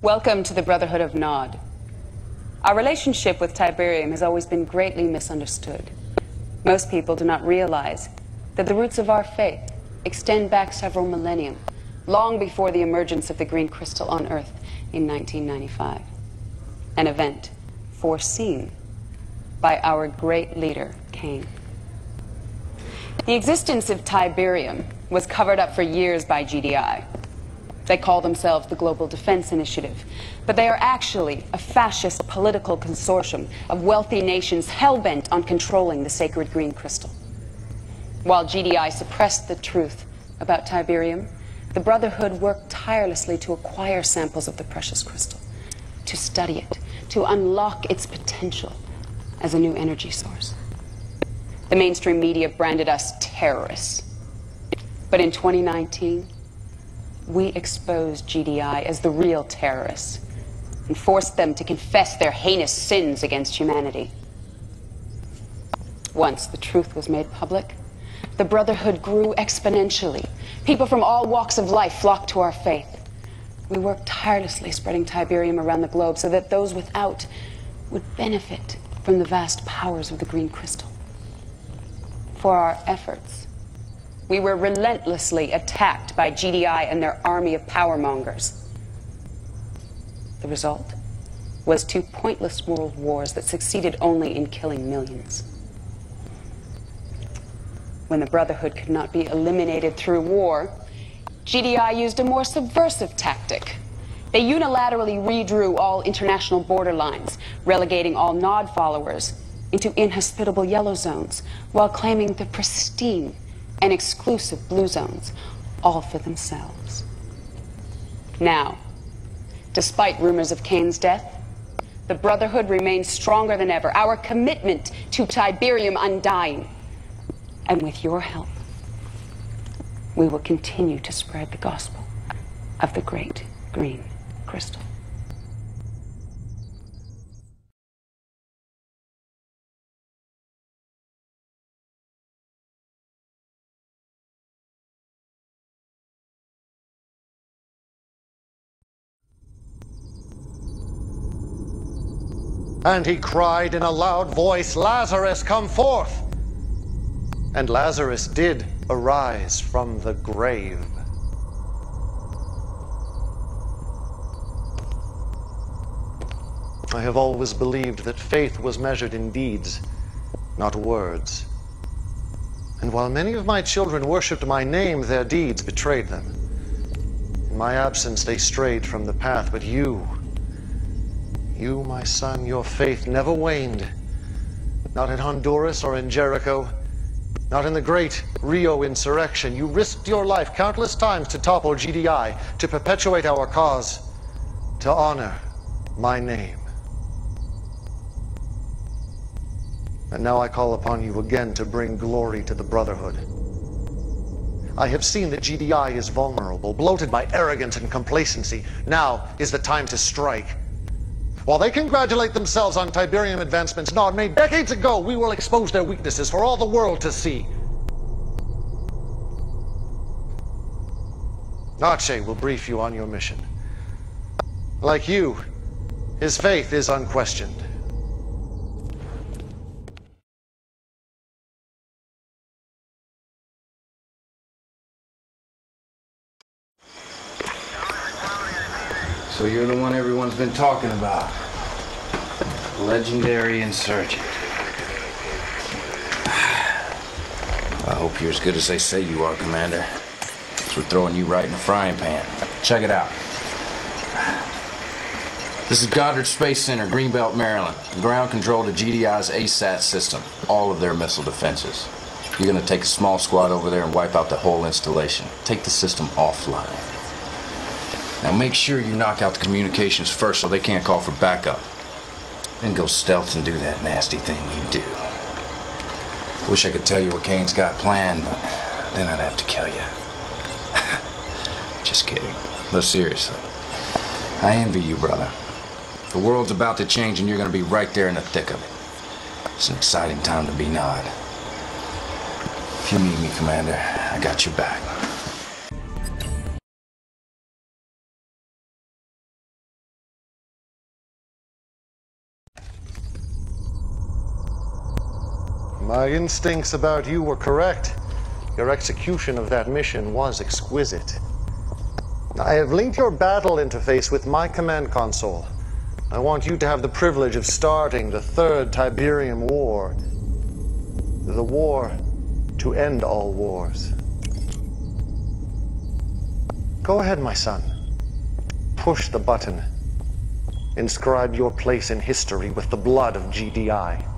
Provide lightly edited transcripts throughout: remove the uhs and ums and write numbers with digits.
Welcome to the Brotherhood of Nod. Our relationship with Tiberium has always been greatly misunderstood. Most people do not realize that the roots of our faith extend back several millennium, long before the emergence of the green crystal on Earth in 1995. An event foreseen by our great leader, Cain. The existence of Tiberium was covered up for years by GDI. They call themselves the Global Defense Initiative, but they are actually a fascist political consortium of wealthy nations hell-bent on controlling the sacred green crystal. While GDI suppressed the truth about Tiberium, the Brotherhood worked tirelessly to acquire samples of the precious crystal, to study it, to unlock its potential as a new energy source. The mainstream media branded us terrorists. But in 2019, we exposed GDI as the real terrorists and forced them to confess their heinous sins against humanity. Once the truth was made public, the Brotherhood grew exponentially. People from all walks of life flocked to our faith. We worked tirelessly spreading Tiberium around the globe so that those without would benefit from the vast powers of the green crystal. For our efforts, we were relentlessly attacked by GDI and their army of powermongers. The result was 2 pointless world wars that succeeded only in killing millions. When the Brotherhood could not be eliminated through war, GDI used a more subversive tactic. They unilaterally redrew all international border lines, relegating all Nod followers into inhospitable yellow zones, while claiming the pristine and exclusive blue zones, all for themselves. Now, despite rumors of Cain's death, the Brotherhood remains stronger than ever, our commitment to Tiberium undying. And with your help, we will continue to spread the gospel of the great green crystal. And he cried in a loud voice, "Lazarus, come forth!" And Lazarus did arise from the grave. I have always believed that faith was measured in deeds, not words. And while many of my children worshipped my name, their deeds betrayed them. In my absence, they strayed from the path, but you, my son, your faith never waned. Not in Honduras or in Jericho, not in the great Rio insurrection. You risked your life countless times to topple GDI, to perpetuate our cause, to honor my name. And now I call upon you again to bring glory to the Brotherhood. I have seen that GDI is vulnerable, bloated by arrogance and complacency. Now is the time to strike. While they congratulate themselves on Tiberium advancements Nod made decades ago, we will expose their weaknesses for all the world to see. Nache will brief you on your mission. Like you, his faith is unquestioned. So you're the one everyone's been talking about. Legendary insurgent. I hope you're as good as they say you are, Commander. So we're throwing you right in the frying pan. Check it out. This is Goddard Space Center, Greenbelt, Maryland. Ground control to GDI's ASAT system. All of their missile defenses. You're gonna take a small squad over there and wipe out the whole installation. Take the system offline. Now make sure you knock out the communications first so they can't call for backup. Then go stealth and do that nasty thing you do. Wish I could tell you what Cain's got planned, but then I'd have to kill you. Just kidding. But seriously, I envy you, brother. The world's about to change and you're gonna be right there in the thick of it. It's an exciting time to be Nod. If you need me, Commander, I got your back. My instincts about you were correct. Your execution of that mission was exquisite. I have linked your battle interface with my command console. I want you to have the privilege of starting the Third Tiberium War. The war to end all wars. Go ahead, my son. Push the button. Inscribe your place in history with the blood of GDI.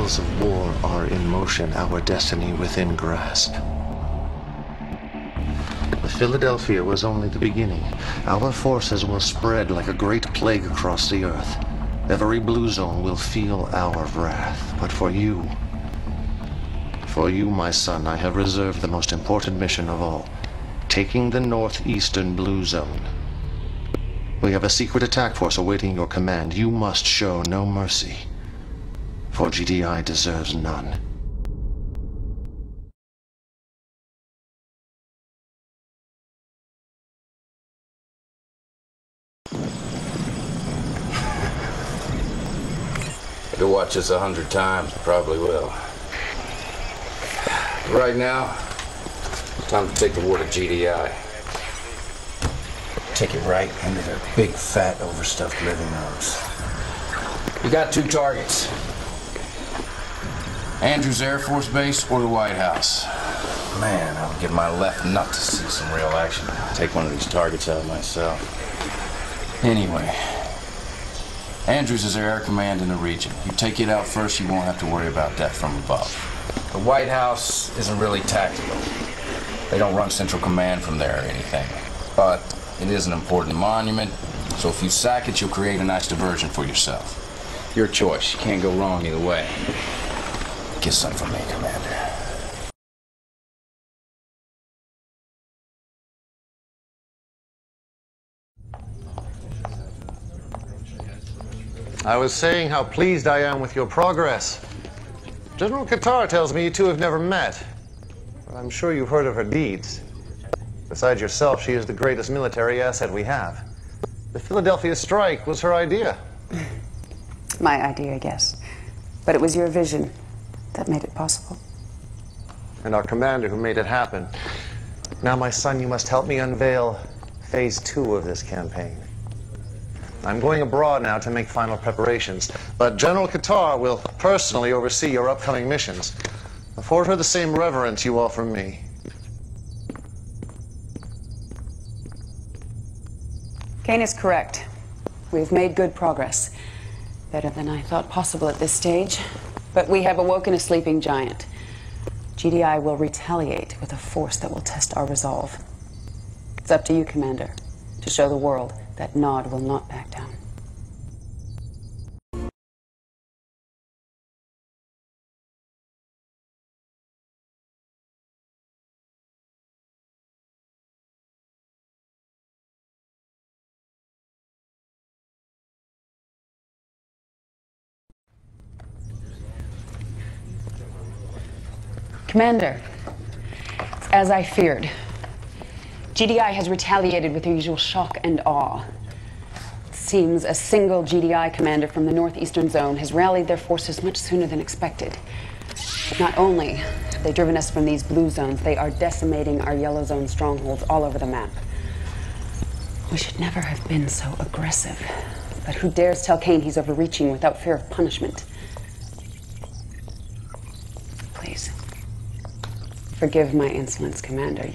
Of war are in motion, our destiny within grasp. The Philadelphia was only the beginning. Our forces will spread like a great plague across the earth. Every blue zone will feel our wrath. But for you, my son, I have reserved the most important mission of all, taking the northeastern blue zone. We have a secret attack force awaiting your command. You must show no mercy. For GDI deserves none. I could watch this 100 times, probably will. Right now, time to take the war to GDI. Take it right into their big, fat, overstuffed living rooms. You got two targets. Andrews Air Force Base or the White House. Man, I would give my left nut to see some real action. Take one of these targets out myself. Anyway, Andrews is their air command in the region. You take it out first, you won't have to worry about death from above. The White House isn't really tactical. They don't run Central Command from there or anything. But it is an important monument, so if you sack it, you'll create a nice diversion for yourself. Your choice. You can't go wrong either way. Get some from me, Commander. I was saying how pleased I am with your progress. General Qatar tells me you two have never met, but I'm sure you've heard of her deeds. Besides yourself, she is the greatest military asset we have. The Philadelphia strike was her idea. My idea, yes. But it was your vision that made it possible. And our commander who made it happen. Now, my son, you must help me unveil phase 2 of this campaign. I'm going abroad now to make final preparations, but General Qatar will personally oversee your upcoming missions. Afford her the same reverence you offer me. Kane is correct. We've made good progress. Better than I thought possible at this stage. But we have awoken a sleeping giant. GDI will retaliate with a force that will test our resolve. It's up to you, Commander, to show the world that Nod will not back down. Commander, as I feared, GDI has retaliated with their usual shock and awe. seems a single GDI commander from the northeastern zone has rallied their forces much sooner than expected. Not only have they driven us from these blue zones, they are decimating our yellow zone strongholds all over the map. We should never have been so aggressive. But who dares tell Kane he's overreaching without fear of punishment? Please, forgive my insolence, Commander.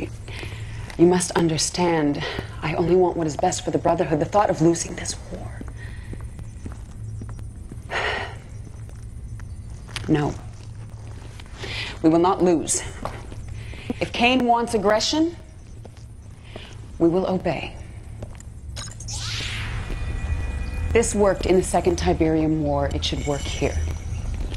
You must understand, I only want what is best for the Brotherhood. The thought of losing this war. No. We will not lose. If Kane wants aggression, we will obey. This worked in the Second Tiberium War. It should work here.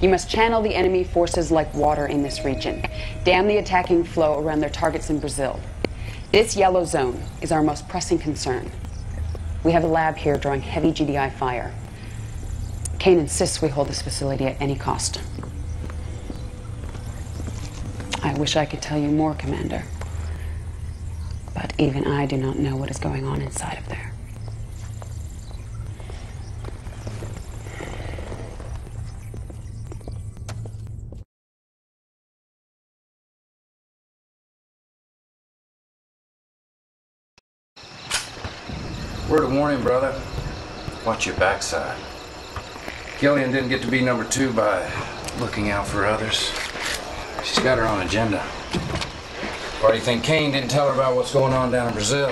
You must channel the enemy forces like water in this region. Dam the attacking flow around their targets in Brazil. This yellow zone is our most pressing concern. We have a lab here drawing heavy GDI fire. Kane insists we hold this facility at any cost. I wish I could tell you more, Commander. But even I do not know what is going on inside of there. Word of warning, brother. Watch your backside. Killian didn't get to be number 2 by looking out for others. She's got her own agenda. Why do you think Kane didn't tell her about what's going on down in Brazil?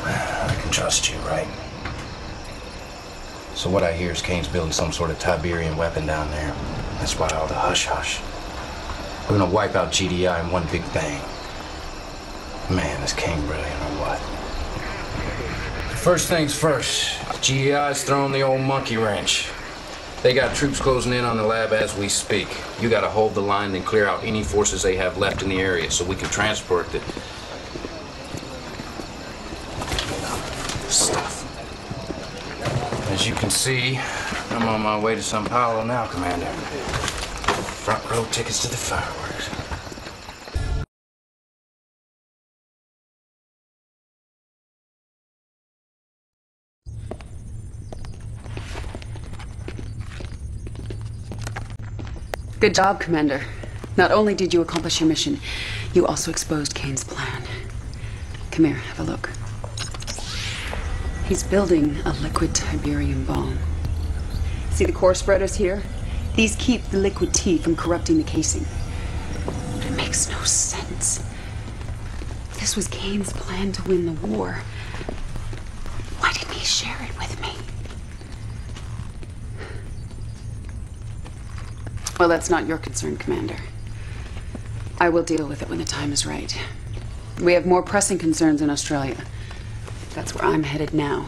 I can trust you, right? So what I hear is Kane's building some sort of Tiberium weapon down there. That's why all the hush-hush. We're gonna wipe out GDI in one big bang. Man, is Kane brilliant or what? First things first, GDI's throwing the old monkey wrench. They got troops closing in on the lab as we speak. You gotta hold the line and clear out any forces they have left in the area so we can transport the stuff. As you can see, I'm on my way to Sao Paulo now, Commander. Front row tickets to the fireworks. Good job, Commander. Not only did you accomplish your mission, you also exposed Kane's plan. Come here, have a look. He's building a liquid Tiberium bomb. See the core spreaders here? These keep the liquid tea from corrupting the casing. But it makes no sense. This was Kane's plan to win the war. Why didn't he share it with me? Well, that's not your concern, Commander. I will deal with it when the time is right. We have more pressing concerns in Australia. That's where I'm headed now.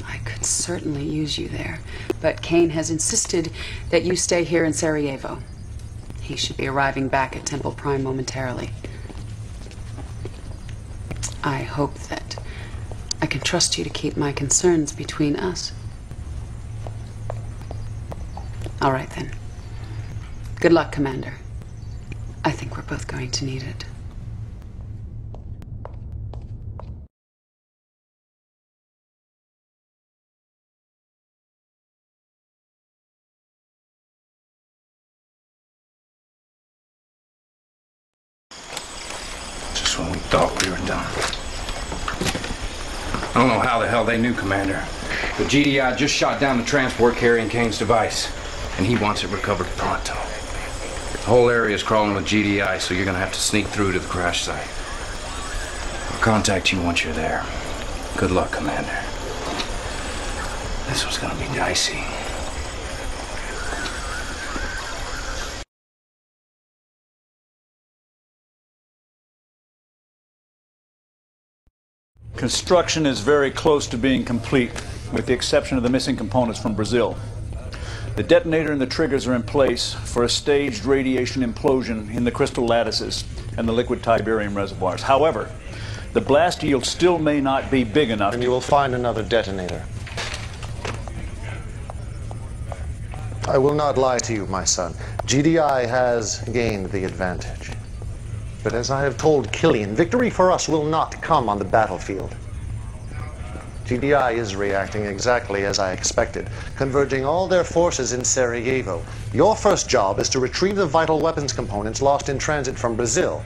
I could certainly use you there, but Kane has insisted that you stay here in Sarajevo. He should be arriving back at Temple Prime momentarily. I hope that I can trust you to keep my concerns between us. All right, then. Good luck, Commander. I think we're both going to need it. Just when we thought we were done. I don't know how the hell they knew, Commander, but GDI just shot down the transport carrying Kane's device, and he wants it recovered pronto. The whole area is crawling with GDI, so you're gonna have to sneak through to the crash site. I'll contact you once you're there. Good luck, Commander. This was gonna be dicey. Construction is very close to being complete, with the exception of the missing components from Brazil. The detonator and the triggers are in place for a staged radiation implosion in the crystal lattices and the liquid Tiberium reservoirs. However, the blast yield still may not be big enough. And you will find another detonator. I will not lie to you, my son. GDI has gained the advantage. But as I have told Killian, victory for us will not come on the battlefield. GDI is reacting exactly as I expected, converging all their forces in Sarajevo. Your first job is to retrieve the vital weapons components lost in transit from Brazil.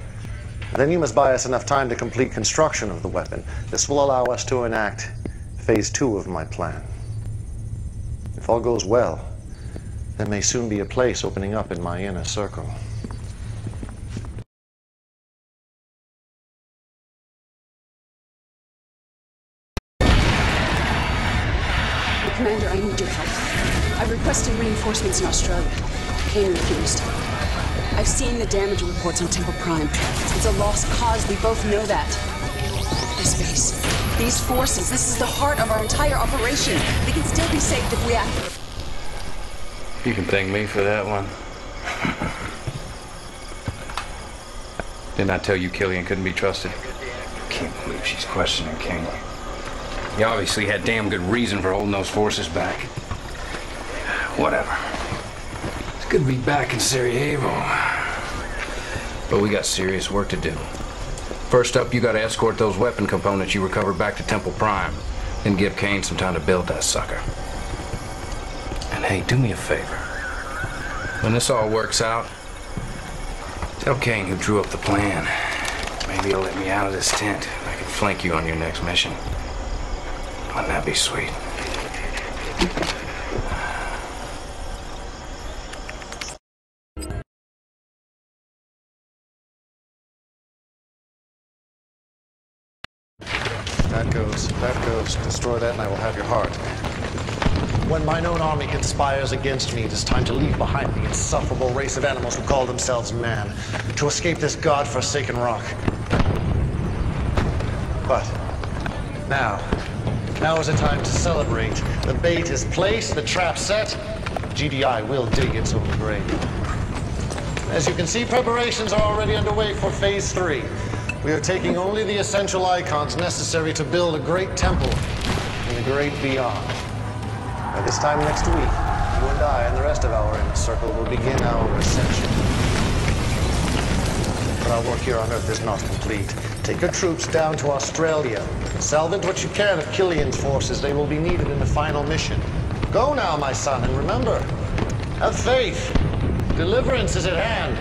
Then you must buy us enough time to complete construction of the weapon. This will allow us to enact phase 2 of my plan. If all goes well, there may soon be a place opening up in my inner circle. Commander, I need your help. I've requested reinforcements in Australia. Kane refused. I've seen the damage reports on Temple Prime. It's a lost cause, we both know that. This base, these forces, this is the heart of our entire operation. They can still be saved if we act. You can thank me for that one. Didn't I tell you Killian couldn't be trusted? Can't believe she's questioning King. He obviously had damn good reason for holding those forces back. Whatever. It's good to be back in Sarajevo. But we got serious work to do. First up, you gotta escort those weapon components you recovered back to Temple Prime. Then give Kane some time to build that sucker. And hey, do me a favor. When this all works out, tell Kane who drew up the plan. Maybe he'll let me out of this tent. I can flank you on your next mission. Wouldn't that be sweet? That goes. Destroy that and I will have your heart. When mine own army conspires against me, it is time to leave behind the insufferable race of animals who call themselves man, to escape this god-forsaken rock. But now is the time to celebrate. The bait is placed, the trap set. GDI will dig its own grave. As you can see, preparations are already underway for phase 3. We are taking only the essential icons necessary to build a great temple in the great beyond. By this time next week, you and I and the rest of our inner circle will begin our ascension. But our work here on Earth is not complete. Take your troops down to Australia. Salvage what you can of Killian's forces. They will be needed in the final mission. Go now, my son, and remember, have faith. Deliverance is at hand.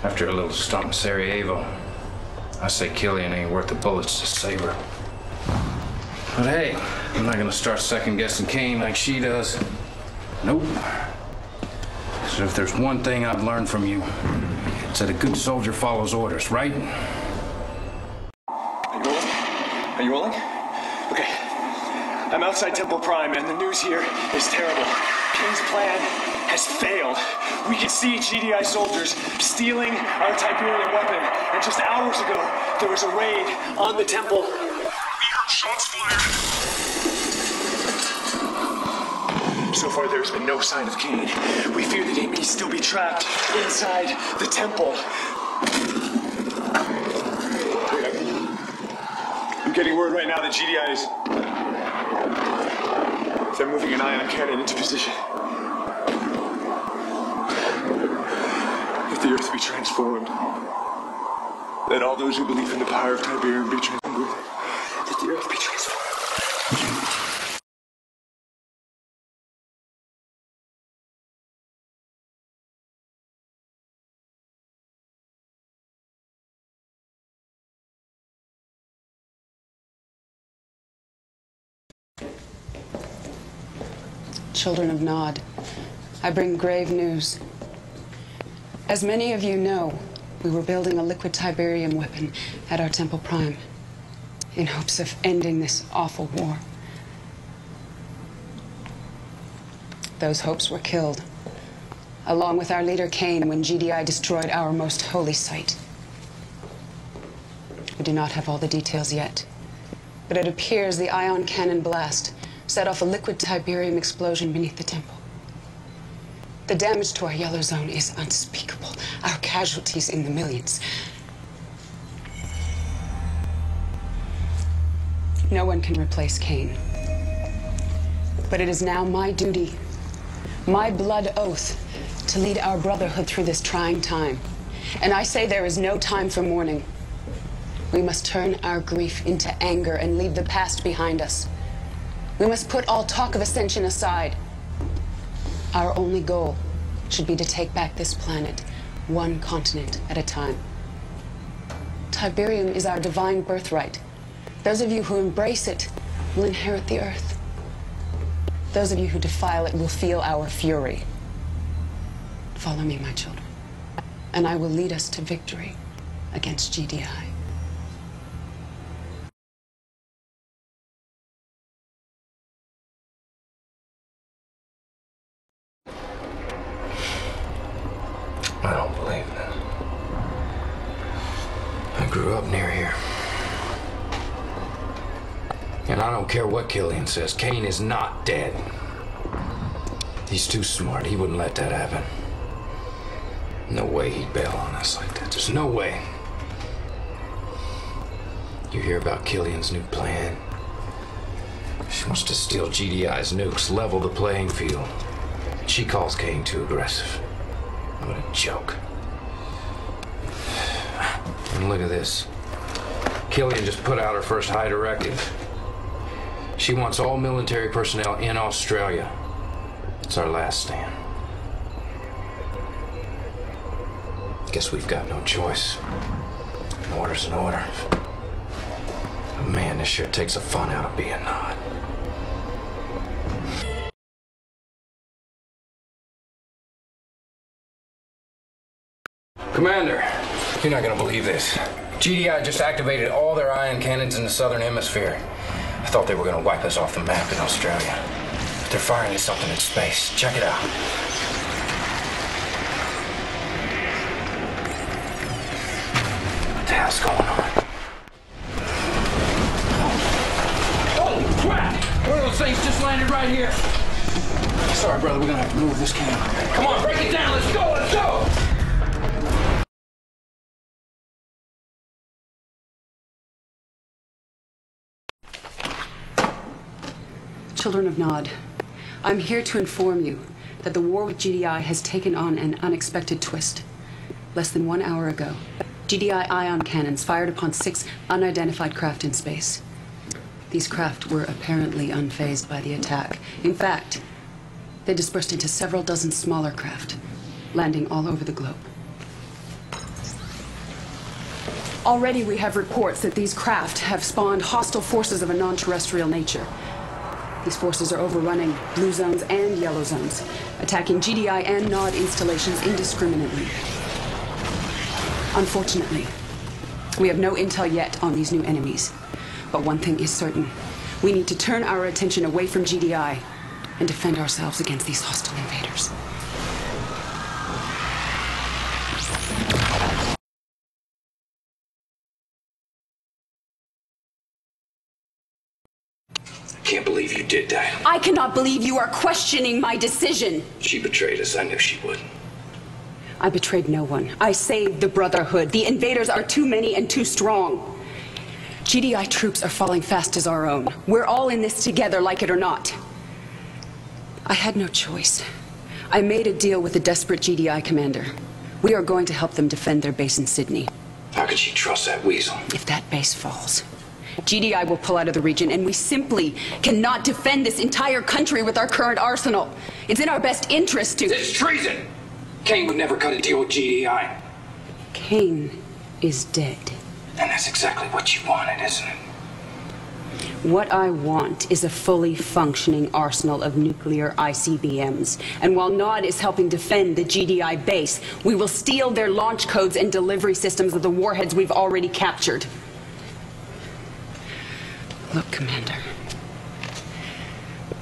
After a little stump in Sarajevo, I say Killian ain't worth the bullets to save her. But hey, I'm not gonna start second-guessing Kane like she does. Nope. So if there's one thing I've learned from you, it's that a good soldier follows orders, right? Are you rolling? Are you rolling? Okay. I'm outside Temple Prime, and the news here is terrible. Kane's plan has failed. We can see GDI soldiers stealing our Tiberium weapon, and just hours ago, there was a raid on the temple. We heard shots fired. So far, there's been no sign of Kane. We fear that he may still be trapped inside the temple. I'm getting word right now that GDI is... They're moving an ion cannon into position. If the Earth be transformed, let all those who believe in the power of Tiberium be transformed. Let the Earth be transformed. Children of Nod, I bring grave news. As many of you know, we were building a liquid Tiberium weapon at our Temple Prime in hopes of ending this awful war. Those hopes were killed, along with our leader Kane, when GDI destroyed our most holy site. We do not have all the details yet, but it appears the ion cannon blast set off a liquid Tiberium explosion beneath the temple. The damage to our yellow zone is unspeakable. Our casualties in the millions. No one can replace Cain. But it is now my duty, my blood oath, to lead our brotherhood through this trying time. And I say there is no time for mourning. We must turn our grief into anger and leave the past behind us. We must put all talk of ascension aside. Our only goal should be to take back this planet, one continent at a time. Tiberium is our divine birthright. Those of you who embrace it will inherit the Earth. Those of you who defile it will feel our fury. Follow me, my children, and I will lead us to victory against GDI. I don't believe this. I grew up near here. And I don't care what Killian says, Cain is not dead. He's too smart. He wouldn't let that happen. No way he'd bail on us like that. There's no way. You hear about Killian's new plan? She wants to steal GDI's nukes, level the playing field. She calls Cain too aggressive. What a joke. And look at this. Killian just put out her first high directive. She wants all military personnel in Australia. It's our last stand. Guess we've got no choice. An order's an order. But man, this sure takes the fun out of being Nod. Commander, you're not gonna believe this. GDI just activated all their ion cannons in the southern hemisphere. I thought they were gonna wipe us off the map in Australia. But they're firing at something in space. Check it out. What the hell's going on? Holy crap! One of those things just landed right here. Sorry, brother, we're gonna have to move this camera. Come on, break it down. Let's go, let's go! Children of Nod, I'm here to inform you that the war with GDI has taken on an unexpected twist. Less than 1 hour ago, GDI ion cannons fired upon 6 unidentified craft in space. These craft were apparently unfazed by the attack. In fact, they dispersed into several dozen smaller craft, landing all over the globe. Already we have reports that these craft have spawned hostile forces of a non-terrestrial nature. These forces are overrunning blue zones and yellow zones, attacking GDI and Nod installations indiscriminately. Unfortunately, we have no intel yet on these new enemies. But one thing is certain. We need to turn our attention away from GDI and defend ourselves against these hostile invaders. I can't believe you did that. I cannot believe you are questioning my decision. She betrayed us. I knew she would. I betrayed no one. I saved the Brotherhood. The invaders are too many and too strong. GDI troops are falling fast as our own. We're all in this together, like it or not. I had no choice. I made a deal with the desperate GDI commander. We are going to help them defend their base in Sydney. How could she trust that weasel? If that base falls, GDI will pull out of the region, and we simply cannot defend this entire country with our current arsenal. It's in our best interest to— It's treason! Cain would never cut a deal with GDI. Cain is dead. And that's exactly what you wanted, isn't it? What I want is a fully functioning arsenal of nuclear ICBMs. And while Nod is helping defend the GDI base, we will steal their launch codes and delivery systems of the warheads we've already captured. Look, Commander.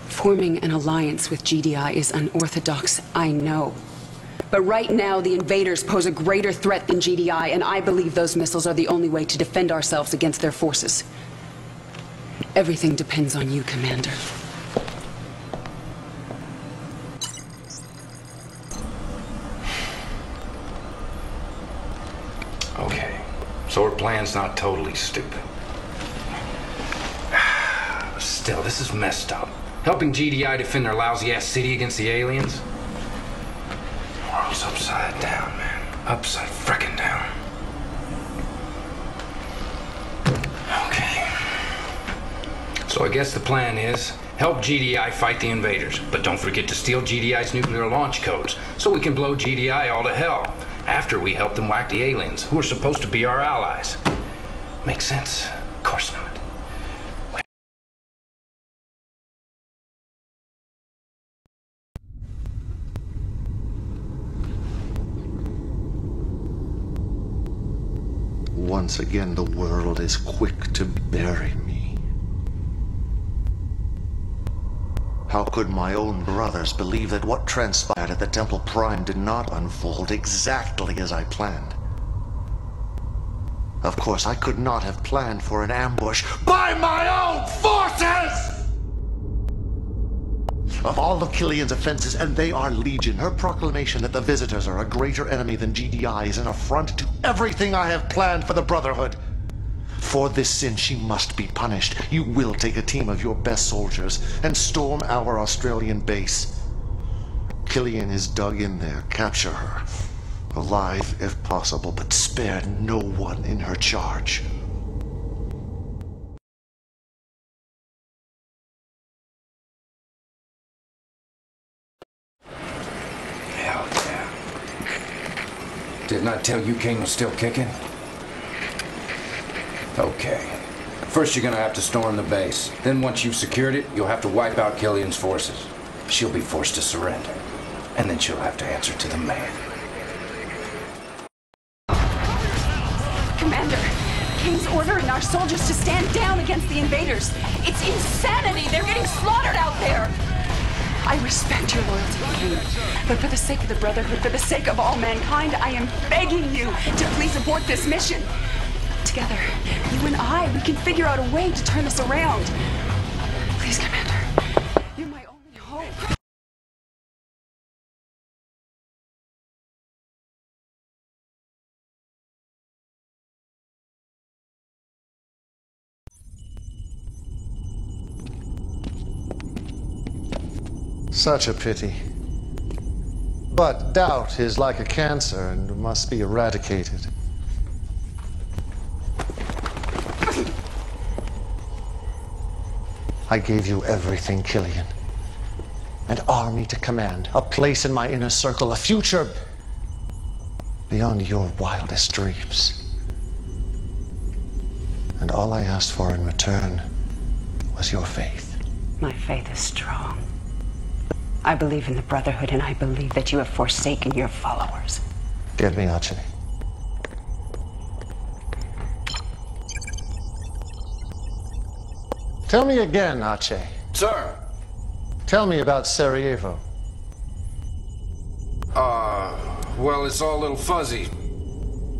Forming an alliance with GDI is unorthodox, I know. But right now, the invaders pose a greater threat than GDI, and I believe those missiles are the only way to defend ourselves against their forces. Everything depends on you, Commander. Okay, so her plan's not totally stupid. Still, this is messed up. Helping GDI defend their lousy-ass city against the aliens? The world's upside down, man. Upside frickin' down. Okay. So I guess the plan is help GDI fight the invaders, but don't forget to steal GDI's nuclear launch codes so we can blow GDI all to hell after we help them whack the aliens, who are supposed to be our allies. Makes sense? Of course not. Once again, the world is quick to bury me. How could my own brothers believe that what transpired at the Temple Prime did not unfold exactly as I planned? Of course, I could not have planned for an ambush by my own forces! Of all of Killian's offenses, and they are legion, her proclamation that the visitors are a greater enemy than GDI is an affront to everything I have planned for the Brotherhood. For this sin, she must be punished. You will take a team of your best soldiers and storm our Australian base. Killian is dug in there. Capture her. Alive if possible, but spare no one in her charge. Hell yeah. Didn't I tell you King was still kicking? Okay. First you're gonna have to storm the base. Then once you've secured it, you'll have to wipe out Killian's forces. She'll be forced to surrender. And then she'll have to answer to the man. Commander, King's ordering our soldiers to stand down against the invaders. It's insanity! They're getting slaughtered out there! I respect your loyalty, King. But for the sake of the Brotherhood, for the sake of all mankind, I am begging you to please abort this mission. Together, you and I, we can figure out a way to turn this around. Please, Commander. You're my only hope. Such a pity. But doubt is like a cancer and must be eradicated. I gave you everything, Killian. An army to command, a place in my inner circle, a future beyond your wildest dreams. And all I asked for in return was your faith. My faith is strong. I believe in the Brotherhood, and I believe that you have forsaken your followers. Get me, Archie. Tell me again, Archie. Sir! Tell me about Sarajevo. Well, it's all a little fuzzy.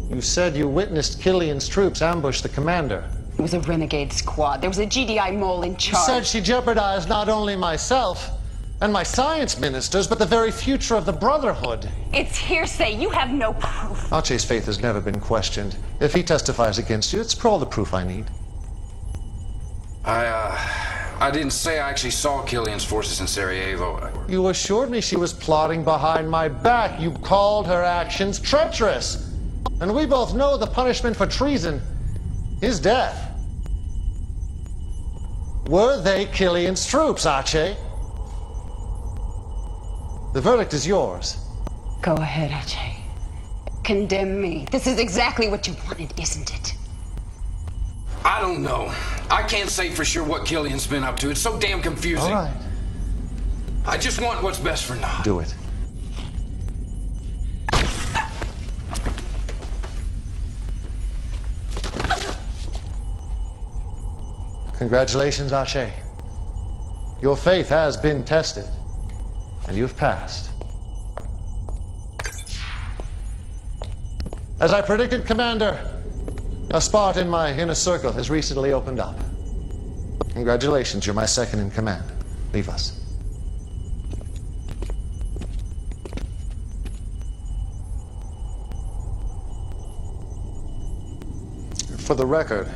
You said you witnessed Killian's troops ambush the commander. It was a renegade squad. There was a GDI mole in You charge. said she jeopardized not only myself and my science ministers, but the very future of the Brotherhood. It's hearsay. You have no proof. Archie's faith has never been questioned. If he testifies against you, it's for all the proof I need. I didn't say I actually saw Killian's forces in Sarajevo. You assured me she was plotting behind my back. You called her actions treacherous. And we both know the punishment for treason is death. Were they Killian's troops, Archie? The verdict is yours. Go ahead, Ajay. Condemn me. This is exactly what you wanted, isn't it? I don't know. I can't say for sure what Killian's been up to. It's so damn confusing. All right. I just want what's best for Nod. Do it. Congratulations, Archie. Your faith has been tested, and you've passed. As I predicted, Commander, a spot in my inner circle has recently opened up. Congratulations, you're my second in command. Leave us. For the record,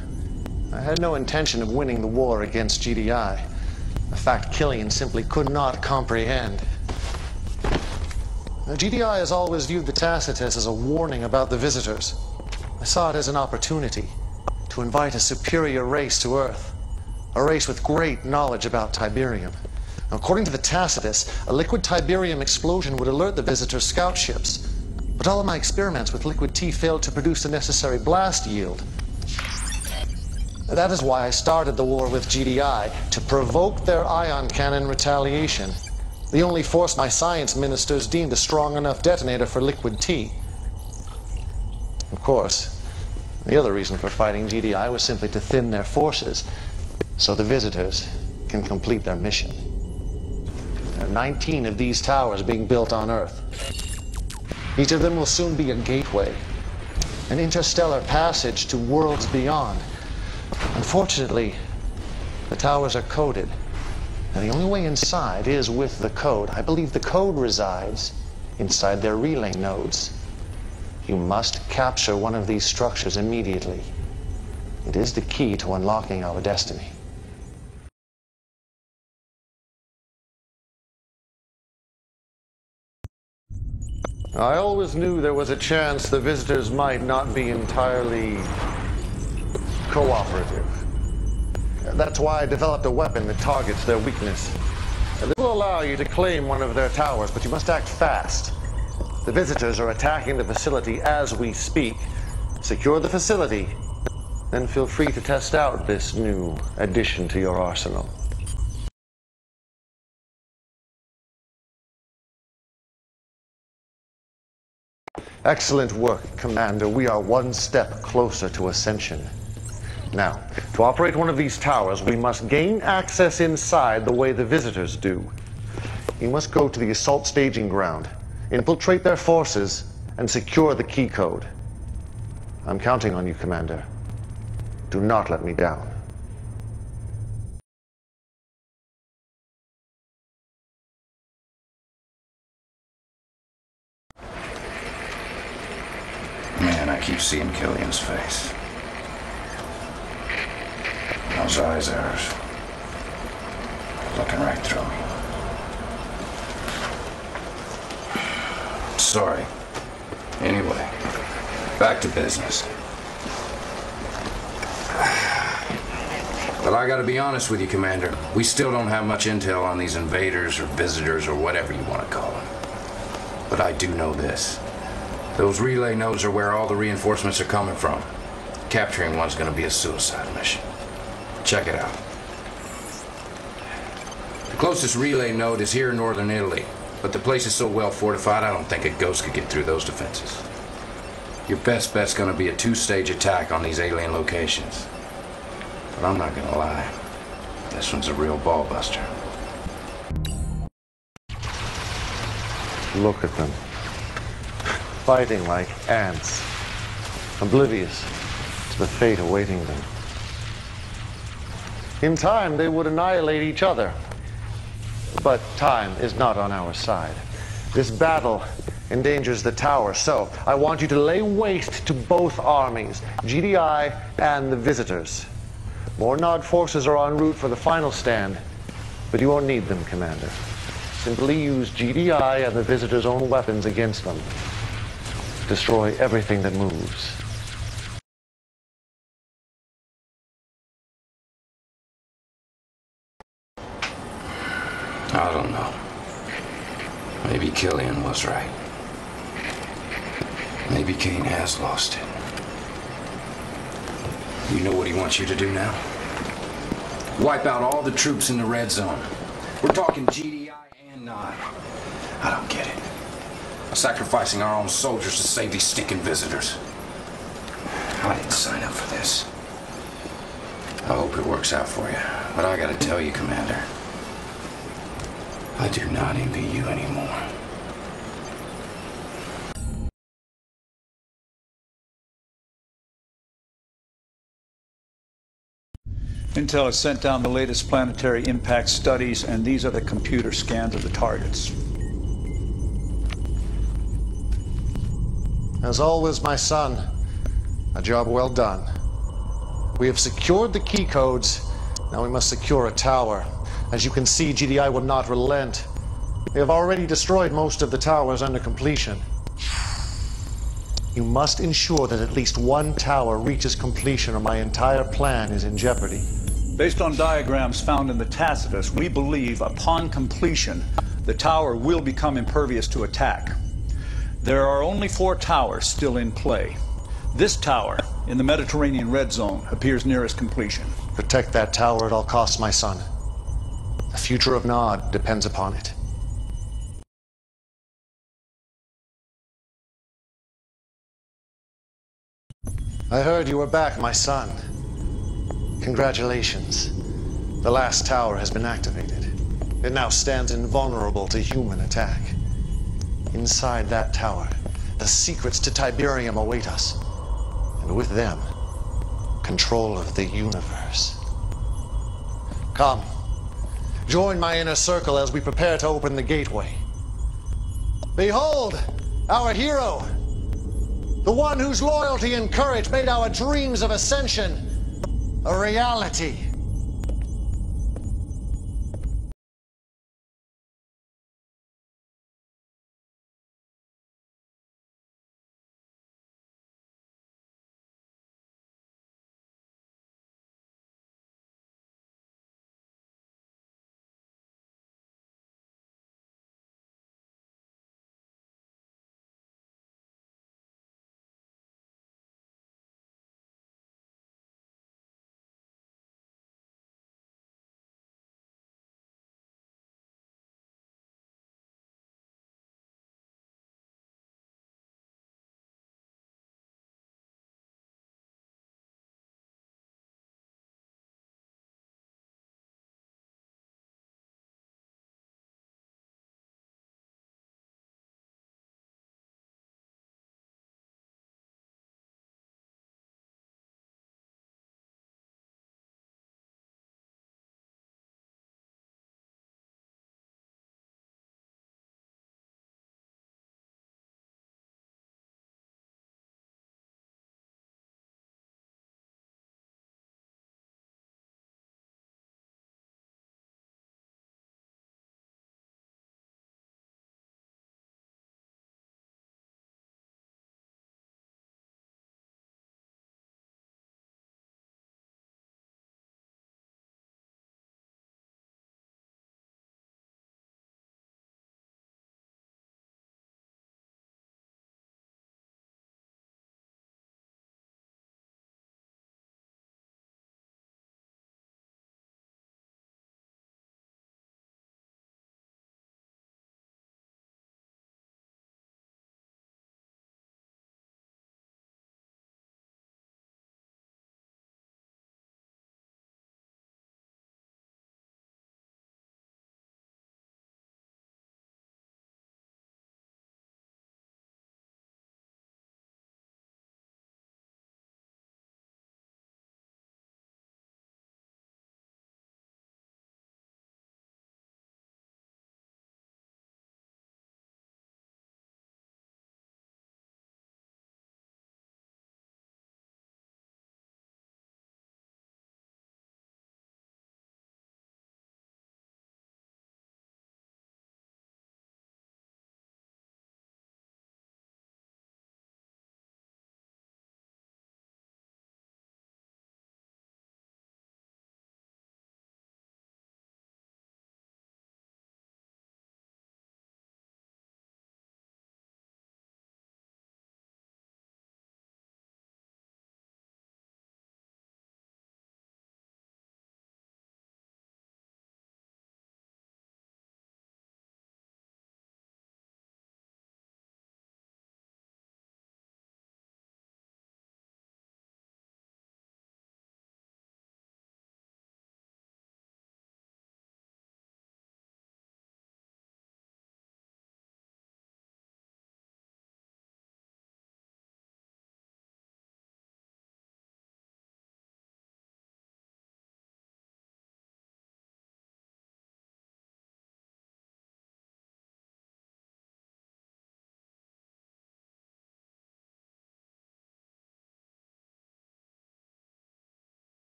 I had no intention of winning the war against GDI. a fact Killian simply could not comprehend. Now, GDI has always viewed the Tacitus as a warning about the visitors. I saw it as an opportunity to invite a superior race to Earth, a race with great knowledge about Tiberium. Now, according to the Tacitus, a liquid Tiberium explosion would alert the visitors' scout ships, but all of my experiments with liquid T failed to produce the necessary blast yield. That is why I started the war with GDI, to provoke their ion cannon retaliation, the only force my science ministers deemed a strong enough detonator for liquid T. Of course, the other reason for fighting GDI was simply to thin their forces, so the visitors can complete their mission. There are 19 of these towers being built on Earth. Each of them will soon be a gateway, an interstellar passage to worlds beyond. Unfortunately, the towers are coded, and the only way inside is with the code. I believe the code resides inside their relay nodes. You must capture one of these structures immediately. It is the key to unlocking our destiny. I always knew there was a chance the visitors might not be entirely cooperative. That's why I developed a weapon that targets their weakness. This will allow you to claim one of their towers, but you must act fast. The visitors are attacking the facility as we speak. Secure the facility, then feel free to test out this new addition to your arsenal. Excellent work, Commander. We are one step closer to ascension. Now, to operate one of these towers, we must gain access inside the way the visitors do. You must go to the assault staging ground, infiltrate their forces, and secure the key code. I'm counting on you, Commander. Do not let me down. Man, I keep seeing Killian's face. Those eyes of hers, looking right through me. Sorry. Anyway, back to business. But I gotta be honest with you, Commander. We still don't have much intel on these invaders or visitors or whatever you want to call them. But I do know this. Those relay nodes are where all the reinforcements are coming from. Capturing one's gonna be a suicide mission. Check it out. The closest relay node is here in northern Italy, but the place is so well fortified I don't think a ghost could get through those defenses. Your best bet's gonna be a two-stage attack on these alien locations. But I'm not gonna lie, this one's a real ball buster. Look at them. Fighting like ants, oblivious to the fate awaiting them. In time, they would annihilate each other. But time is not on our side. This battle endangers the tower, so I want you to lay waste to both armies, GDI and the visitors. More Nod forces are en route for the final stand, but you won't need them, Commander. Simply use GDI and the visitors' own weapons against them. Destroy everything that moves. I don't know. Maybe Killian was right. Maybe Kane has lost it. You know what he wants you to do now? Wipe out all the troops in the red zone. We're talking GDI and Nod. I don't get it. Sacrificing our own soldiers to save these stinking visitors. I didn't sign up for this. I hope it works out for you. But I gotta tell you, Commander, I do not envy you anymore. Intel has sent down the latest planetary impact studies, and these are the computer scans of the targets. As always, my son, a job well done. We have secured the key codes. Now we must secure a tower. As you can see, GDI will not relent. They have already destroyed most of the towers under completion. You must ensure that at least one tower reaches completion, or my entire plan is in jeopardy. Based on diagrams found in the Tacitus, we believe upon completion, the tower will become impervious to attack. There are only 4 towers still in play. This tower, in the Mediterranean red zone, appears nearest completion. Protect that tower at all costs, my son. The future of Nod depends upon it. I heard you were back, my son. Congratulations. The last tower has been activated. It now stands invulnerable to human attack. Inside that tower, the secrets to Tiberium await us. And with them, control of the universe. Come, join my inner circle as we prepare to open the gateway. Behold, our hero! The one whose loyalty and courage made our dreams of ascension a reality.